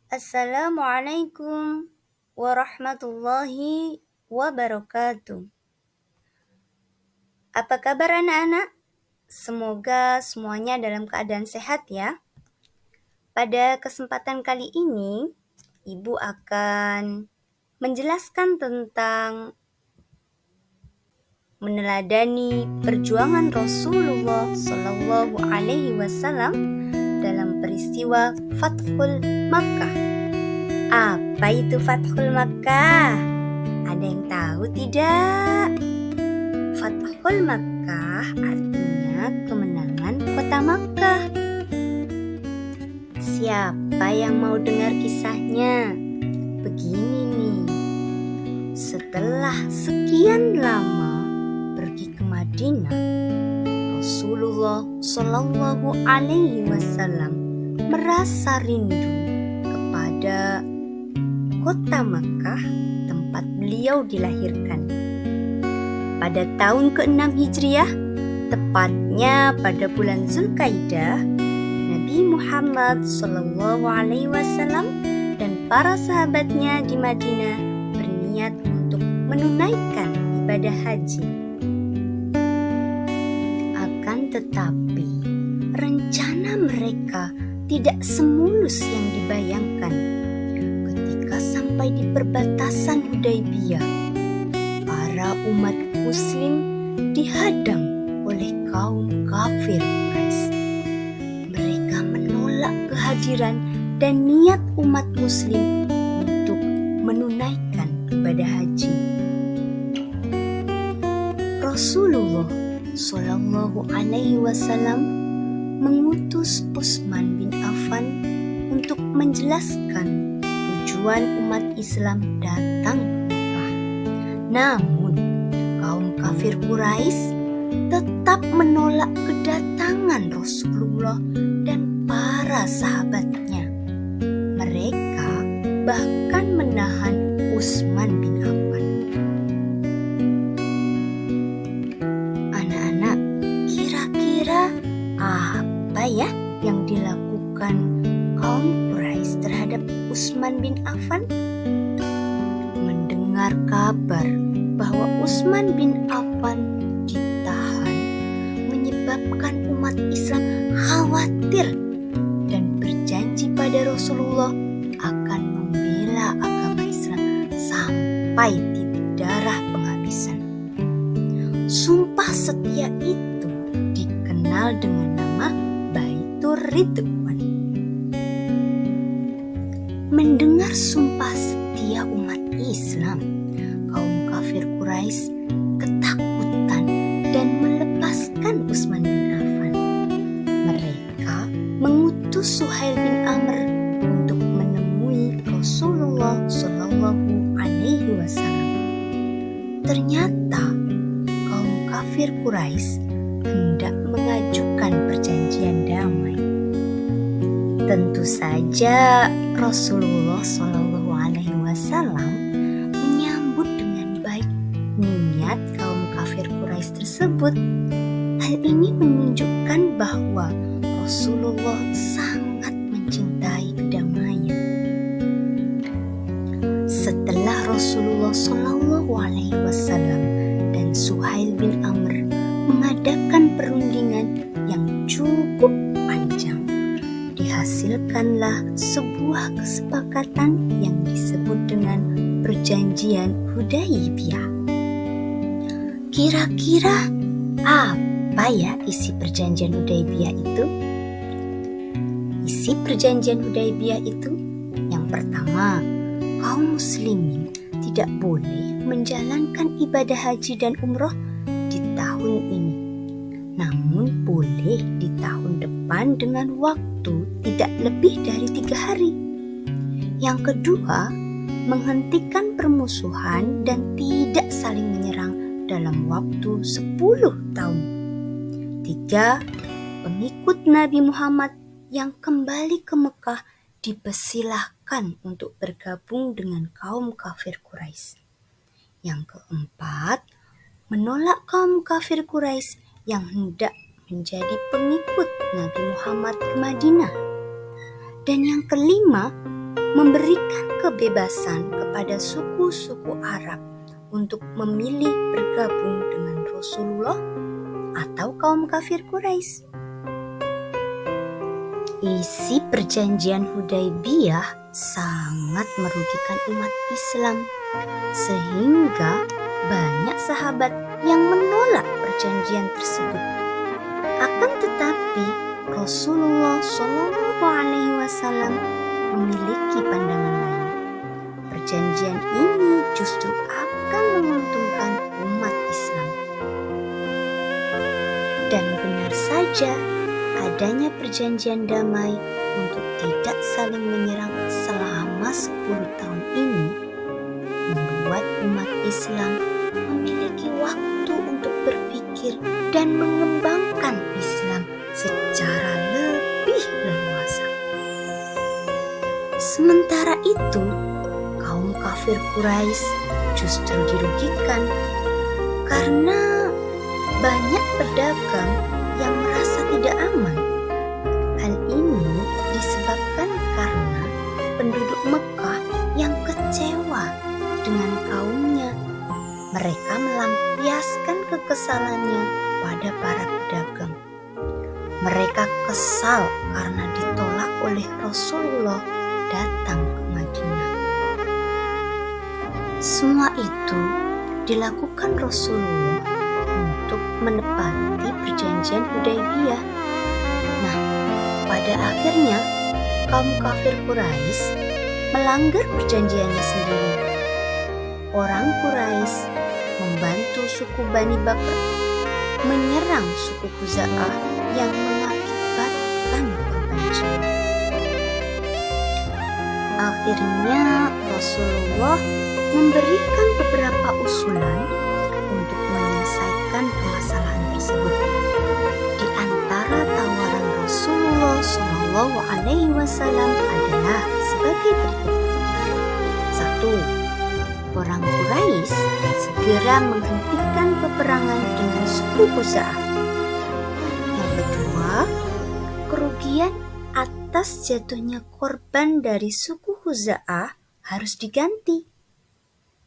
Assalamualaikum warahmatullahi wabarakatuh. Apa kabar anak-anak? Semoga semuanya dalam keadaan sehat ya. Pada kesempatan kali ini, Ibu akan menjelaskan tentang meneladani perjuangan Rasulullah Shallallahu Alaihi Wasallam dalam peristiwa Fathul Makkah. Apa itu Fathul Makkah? Ada yang tahu tidak? Fathul Makkah artinya kemenangan kota Makkah. Siapa yang mau dengar kisahnya? Begini nih, setelah sekian lama pergi ke Madinah, Rasulullah Shallallahu Alaihi Wasallam merasa rindu kepada kota Makkah tempat beliau dilahirkan. Pada tahun ke-6 Hijriah, tepatnya pada bulan Zulkaidah, Nabi Muhammad SAW dan para sahabatnya di Madinah berniat untuk menunaikan ibadah haji. Akan tetapi, rencana mereka tidak semulus yang dibayangkan. Ketika sampai di perbatasan Hudaybiyah, para umat Muslim dihadang oleh kaum kafir Quraisy. Mereka menolak kehadiran dan niat umat Muslim untuk menunaikan ibadah haji. Rasulullah Shallallahu Alaihi Wasallam mengutus Utsman bin Affan untuk menjelaskan tujuan umat Islam datang ke Makkah. Namun, kaum kafir Quraisy tetap menolak kedatangan Rasulullah dan para sahabatnya. Mereka bahkan menahan Utsman bin Affan. Anak-anak, kira-kira apa ya yang dilakukan kaum Quraisy terhadap Utsman bin Affan? Mendengar kabar bahwa Utsman bin Affan ditahan menyebabkan umat Islam khawatir dan berjanji pada Rasulullah akan membela agama Islam sampai titik darah penghabisan. Sumpah setia itu dikenal dengan nama Baitur Ridwan. Mendengar sumpah setia umat Islam, kaum kafir Quraisy ketakutan dan melepaskan Utsman bin Affan. Mereka mengutus Suhail bin Amr untuk menemui Rasulullah Shallallahu Alaihi Wasallam. Ternyata kaum kafir Quraisy hendak mengajukan perjanjian damai. Tentu saja Rasulullah Shallallahu Alaihi Wasallam menyambut dengan baik niat kaum kafir Quraisy tersebut. Hal ini menunjukkan bahwa Rasulullah sangat mencintai kedamaian. Setelah Rasulullah Shallallahu Alaihi Wasallam dan Suhail bin Amr mengadakan perundingan yang cukup panjang, dihasilkanlah sebuah kesepakatan yang disebut dengan Perjanjian Hudaybiyah. Kira-kira apa ya isi Perjanjian Hudaybiyah itu? Isi Perjanjian Hudaybiyah itu yang pertama, kaum muslimin tidak boleh menjalankan ibadah haji dan umroh di tahun ini, namun boleh di tahun depan dengan waktu tidak lebih dari 3 hari. Yang kedua, menghentikan permusuhan dan tidak saling menyerang dalam waktu 10 tahun. 3. Pengikut Nabi Muhammad yang kembali ke Mekah dipersilahkan untuk bergabung dengan kaum kafir Quraisy. Yang keempat, menolak kaum kafir Quraisy yang hendak menjadi pengikut Nabi Muhammad ke Madinah. Dan yang kelima, memberikan kebebasan kepada suku-suku Arab untuk memilih bergabung dengan Rasulullah atau kaum kafir Quraisy. Isi perjanjian Hudaybiyah sangat merugikan umat Islam, sehingga banyak sahabat yang menolak perjanjian tersebut. Akan tetapi Rasulullah SAW memiliki pandangan lain. Perjanjian ini justru akan menguntungkan umat Islam. Dan benar saja, adanya perjanjian damai untuk tidak saling menyerang selama 10 tahun ini membuat umat Islam memiliki waktu untuk berpikir dan mengembangkan Islam secara lebih leluasa. Sementara itu, kaum kafir Quraisy justru dirugikan karena banyak pedagang yang merasa tidak aman. Hal ini disebabkan karena penduduk Mekah yang kecewa dengan kaumnya. Mereka melampiaskan kekesalannya kepada para pedagang. Mereka kesal karena ditolak oleh Rasulullah datang ke Madinah. Semua itu dilakukan Rasulullah untuk menepati perjanjian Hudaybiyah. Nah, pada akhirnya kaum kafir Quraisy melanggar perjanjiannya sendiri. Orang Quraisy membantu suku Bani Bakr menyerang suku Khuza'ah yang mengakibatkan korban jiwa. Akhirnya Rasulullah memberikan beberapa usulan untuk menyelesaikan permasalahan tersebut. Di antara tawaran Rasulullah SAW adalah sebagai berikut. 1. Orang Quraisy segera menghentikan peperangan dengan suku Khuza'ah. Yang kedua, kerugian atas jatuhnya korban dari suku Khuza'ah harus diganti.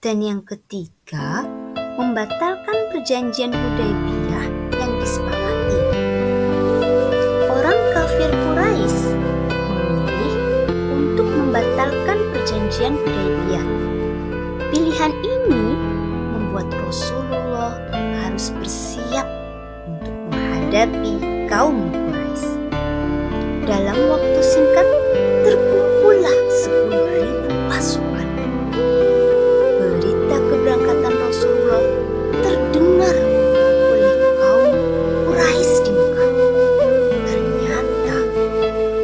Dan yang ketiga, membatalkan perjanjian Hudaybiyah yang disepakati. Orang kafir Quraisy memilih untuk membatalkan perjanjian Hudaybiyah. Pilihan ini membuat Rasulullah harus bersiap untuk menghadapi kaum Quraisy. Dalam waktu singkat, terkumpullah 10.000 pasukan. Berita keberangkatan Rasulullah terdengar oleh kaum Quraisy di Mekah. Ternyata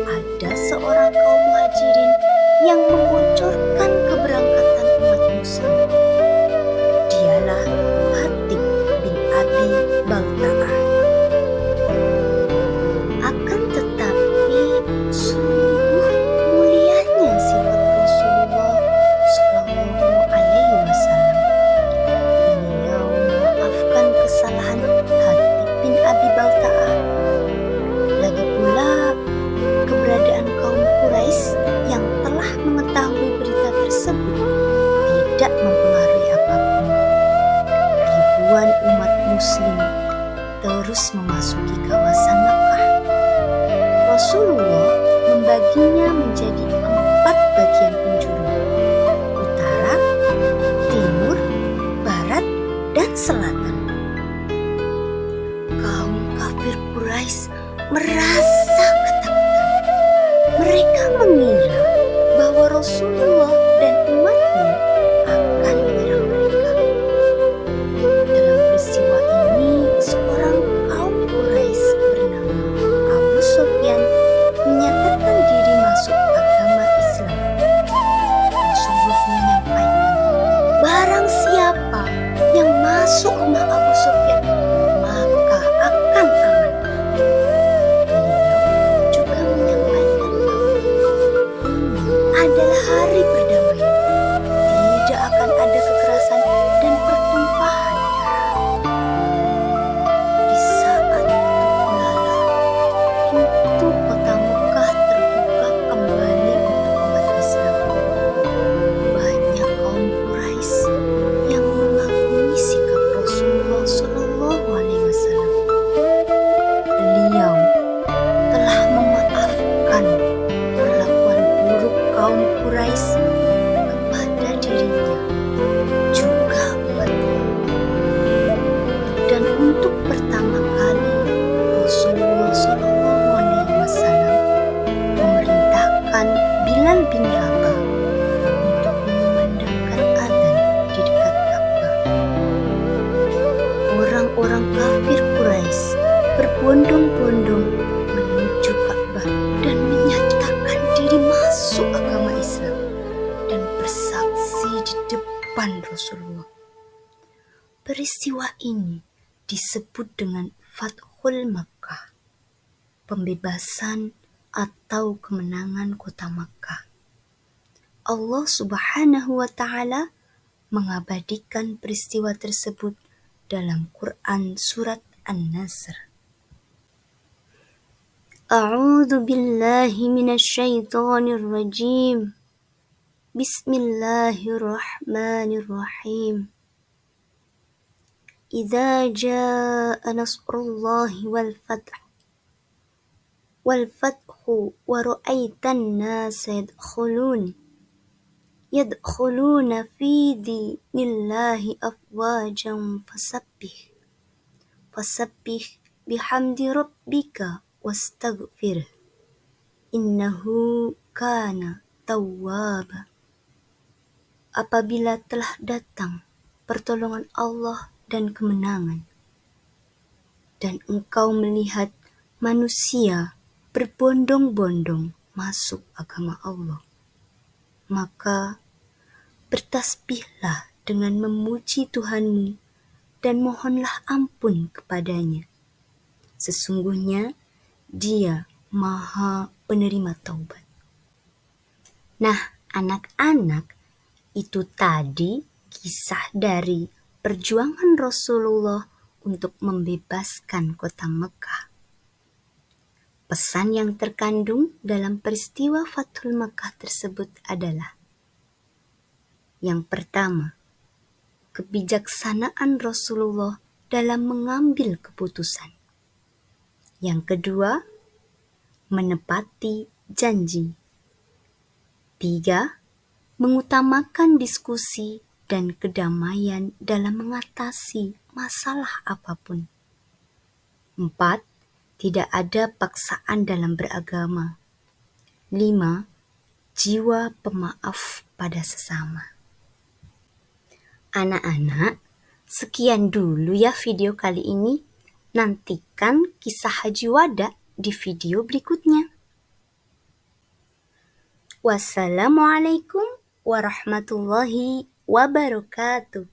ada seorang kaum Muhajirin yang membocorkan keberangkatan umat Muslim. Dialah Hatib bin Abi Balta'ah. Akan tetapi sungguh mulianya sifat Rasulullah Shallallahu Alaihi Wasallam. Beliau memaafkan kesalahan Hatib bin Abi Balta'ah. Lagi pula keberadaan kaum Quraisy yang telah mengetahui kaum Quraisy kepada dirinya juga umatnya. Dan untuk pertama kali Rasulullah SAW memerintahkan Bilal bin Rabah untuk mengumandangkan adzan di dekat Ka'bah. Orang-orang kafir Quraisy berbondong-bondong menuju Ka'bah dan menyatakan diri masuk agama Islam dan bersaksi di depan Rasulullah. Peristiwa ini disebut dengan Fathul Makkah, pembebasan atau kemenangan kota Makkah. Allah Subhanahu wa Ta'ala mengabadikan peristiwa tersebut dalam Quran surat An-Nasr. A'udzu billahi minasyaitonir rajim. Bismillahirrahmanirrahim. Idza jaa nasrullahi wal fathu wa ra'aitan nasa yadkhuluna fi dinillahi afwajan fasabbih bihamdi rabbika wastaghfirh innahu kana tawwaba. Apabila telah datang pertolongan Allah dan kemenangan, dan engkau melihat manusia berbondong-bondong masuk agama Allah, maka bertasbihlah dengan memuji Tuhanmu dan mohonlah ampun kepadanya. Sesungguhnya Dia Maha Penerima Taubat. Nah, anak-anak, itu tadi kisah dari perjuangan Rasulullah untuk membebaskan kota Mekah. Pesan yang terkandung dalam peristiwa Fathul Makkah tersebut adalah: yang pertama, kebijaksanaan Rasulullah dalam mengambil keputusan. Yang kedua, menepati janji. 3. Mengutamakan diskusi dan kedamaian dalam mengatasi masalah apapun. 4. Tidak ada paksaan dalam beragama. 5. Jiwa pemaaf pada sesama. Anak-anak, sekian dulu ya video kali ini. Nantikan kisah Haji Wada di video berikutnya. Wassalamualaikum warahmatullahi wabarakatuh.